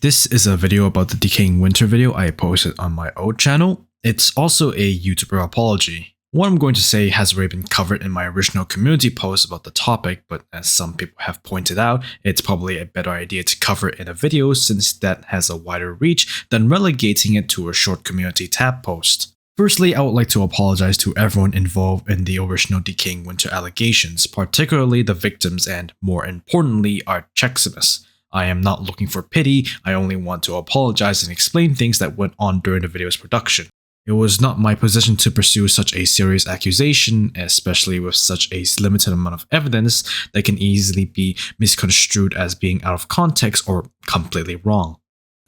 This is a video about the Decaying Winter video I posted on my old channel. It's also a YouTuber apology. What I'm going to say has already been covered in my original community post about the topic, but as some people have pointed out, it's probably a better idea to cover it in a video since that has a wider reach than relegating it to a short community tab post. Firstly, I would like to apologize to everyone involved in the original Decaying Winter allegations, particularly the victims and, more importantly, our Cheximus. I am not looking for pity, I only want to apologize and explain things that went on during the video's production. It was not my position to pursue such a serious accusation, especially with such a limited amount of evidence that can easily be misconstrued as being out of context or completely wrong.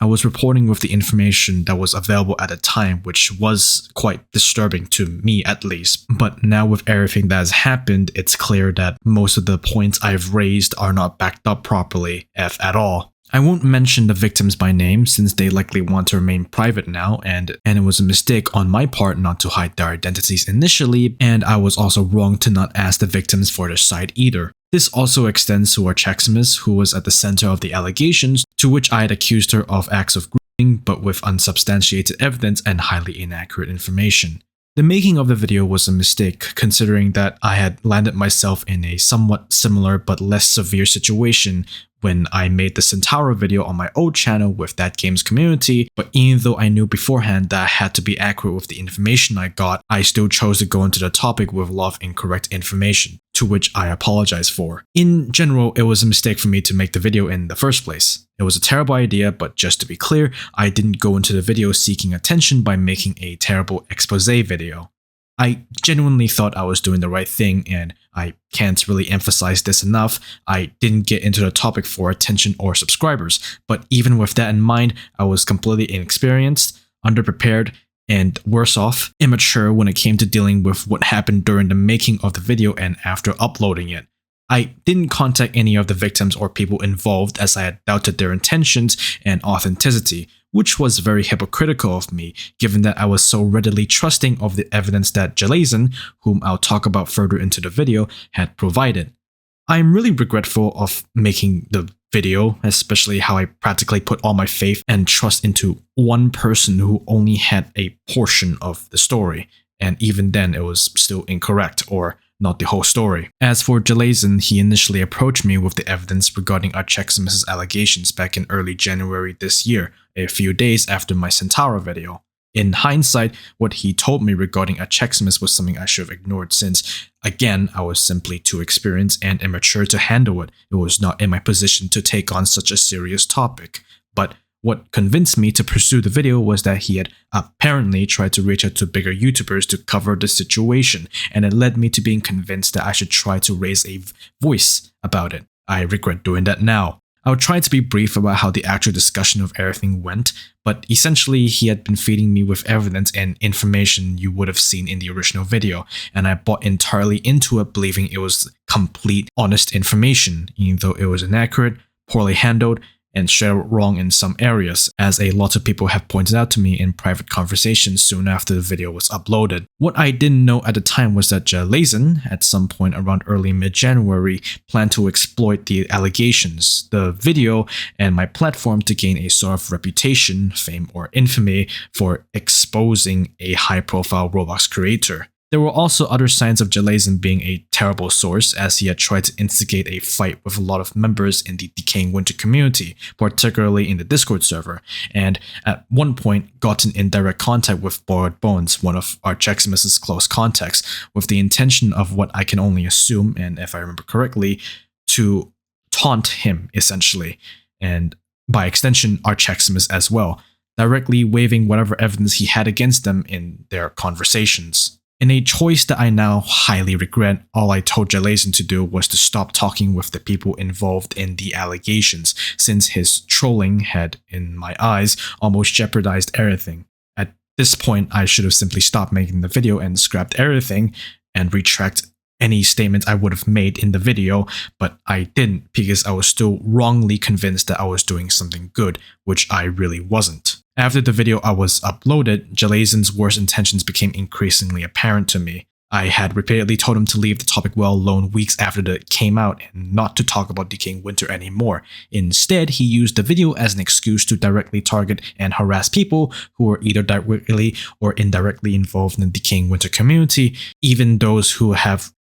I was reporting with the information that was available at the time, which was quite disturbing to me at least. But now with everything that has happened, it's clear that most of the points I've raised are not backed up properly, if at all. I won't mention the victims by name since they likely want to remain private now, and it was a mistake on my part not to hide their identities initially, and I was also wrong to not ask the victims for their side either. This also extends to our Cheximus, who was at the center of the allegations, to which I had accused her of acts of grooming, but with unsubstantiated evidence and highly inaccurate information. The making of the video was a mistake, considering that I had landed myself in a somewhat similar but less severe situation when I made the Centauro video on my old channel with that game's community, but even though I knew beforehand that I had to be accurate with the information I got, I still chose to go into the topic with a lot of incorrect information, to which I apologize for. In general, it was a mistake for me to make the video in the first place. It was a terrible idea, but just to be clear, I didn't go into the video seeking attention by making a terrible expose video. I genuinely thought I was doing the right thing, and I can't really emphasize this enough, I didn't get into the topic for attention or subscribers, but even with that in mind, I was completely inexperienced, underprepared, and worse off, immature when it came to dealing with what happened during the making of the video and after uploading it. I didn't contact any of the victims or people involved as I had doubted their intentions and authenticity, which was very hypocritical of me, given that I was so readily trusting of the evidence that Jalen, whom I'll talk about further into the video, had provided. I'm really regretful of making the video, especially how I practically put all my faith and trust into one person who only had a portion of the story, and even then it was still incorrect, or not the whole story. As for Jalen, he initially approached me with the evidence regarding our Cheximus' allegations back in early January this year, a few days after my Centauro video. In hindsight, what he told me regarding a Cheximus was something I should have ignored since, again, I was simply too experienced and immature to handle it. It was not in my position to take on such a serious topic. But what convinced me to pursue the video was that he had apparently tried to reach out to bigger YouTubers to cover the situation, and it led me to being convinced that I should try to raise a voice about it. I regret doing that now. I'll try to be brief about how the actual discussion of everything went, but essentially he had been feeding me with evidence and information you would have seen in the original video, and I bought entirely into it believing it was complete, honest information, even though it was inaccurate, poorly handled, and straight out wrong in some areas, as a lot of people have pointed out to me in private conversations soon after the video was uploaded. What I didn't know at the time was that Jalen, at some point around early mid-January, planned to exploit the allegations, the video, and my platform to gain a sort of reputation, fame, or infamy for exposing a high-profile Roblox creator. There were also other signs of Jalen being a terrible source, as he had tried to instigate a fight with a lot of members in the Decaying Winter community, particularly in the Discord server, and at one point gotten in direct contact with Borrowed Bones, one of our Cheximus' close contacts, with the intention of what I can only assume, and if I remember correctly, to taunt him essentially, and by extension our Cheximus as well, directly waving whatever evidence he had against them in their conversations. In a choice that I now highly regret, all I told Jalen to do was to stop talking with the people involved in the allegations, since his trolling had, in my eyes, almost jeopardized everything. At this point, I should have simply stopped making the video and scrapped everything, and retract any statements I would have made in the video, but I didn't because I was still wrongly convinced that I was doing something good, which I really wasn't. After the video was uploaded, Jalen's worst intentions became increasingly apparent to me. I had repeatedly told him to leave the topic well alone weeks after it came out and not to talk about Decaying Winter anymore. Instead, he used the video as an excuse to directly target and harass people who were either directly or indirectly involved in the Decaying Winter community, even those who have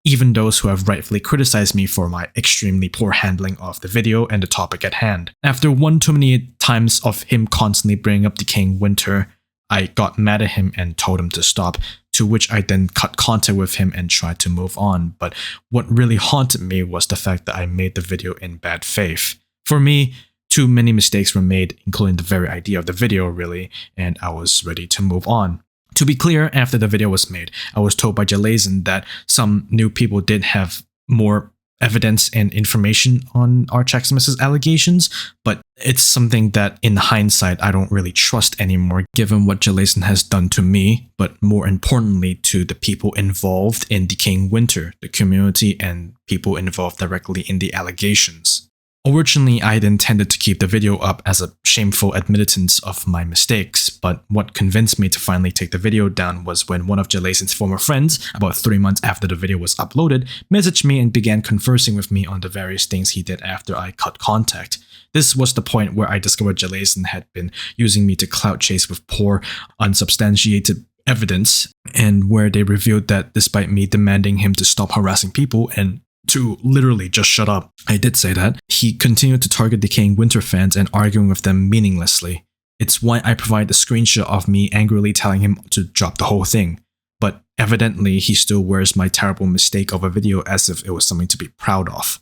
rightfully criticized me for my extremely poor handling of the video and the topic at hand. After one too many times of him constantly bringing up Decaying Winter, I got mad at him and told him to stop, to which I then cut contact with him and tried to move on. But what really haunted me was the fact that I made the video in bad faith. For me, too many mistakes were made, including the very idea of the video really, and I was ready to move on. To be clear, after the video was made, I was told by Jalen that some new people did have more evidence and information on our Checksmith's allegations, but it's something that in hindsight I don't really trust anymore given what Jalen has done to me, but more importantly to the people involved in Decaying Winter, the community and people involved directly in the allegations. Originally, I had intended to keep the video up as a shameful admittance of my mistakes, but what convinced me to finally take the video down was when one of Jalen's former friends, about 3 months after the video was uploaded, messaged me and began conversing with me on the various things he did after I cut contact. This was the point where I discovered Jalen had been using me to clout chase with poor, unsubstantiated evidence, and where they revealed that despite me demanding him to stop harassing people and to literally just shut up, I did say that, he continued to target Decaying Winter fans and arguing with them meaninglessly. It's why I provide the screenshot of me angrily telling him to drop the whole thing. But evidently, he still wears my terrible mistake of a video as if it was something to be proud of.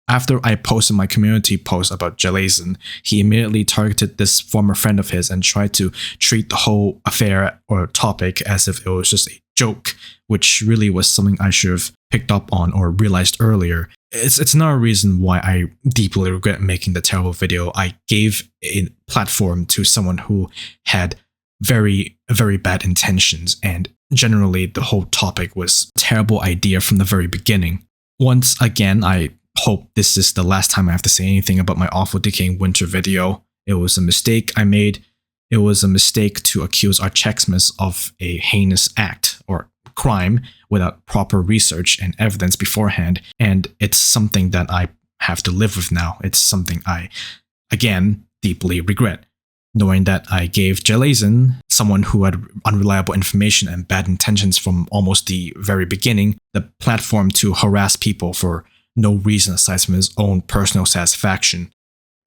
After I posted my community post about Jalen, he immediately targeted this former friend of his and tried to treat the whole affair or topic as if it was just a joke, which really was something I should have picked up on or realized earlier. It's another reason why I deeply regret making the terrible video. I gave a platform to someone who had very, very bad intentions, and generally the whole topic was a terrible idea from the very beginning. Once again, I hope this is the last time I have to say anything about my awful Decaying Winter video. It was a mistake I made. It was a mistake to accuse our Checksmiths of a heinous act or crime without proper research and evidence beforehand, and it's something that I have to live with now. It's something I, again, deeply regret. Knowing that I gave Jalen, someone who had unreliable information and bad intentions from almost the very beginning, the platform to harass people for no reason aside from his own personal satisfaction.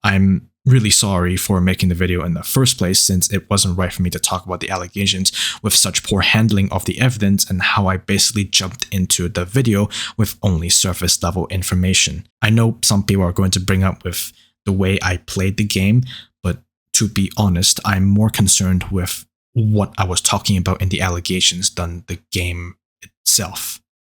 I'm really sorry for making the video in the first place, since it wasn't right for me to talk about the allegations with such poor handling of the evidence and how I basically jumped into the video with only surface level information. I know some people are going to bring up with the way I played the game, but to be honest, I'm more concerned with what I was talking about in the allegations than the game itself.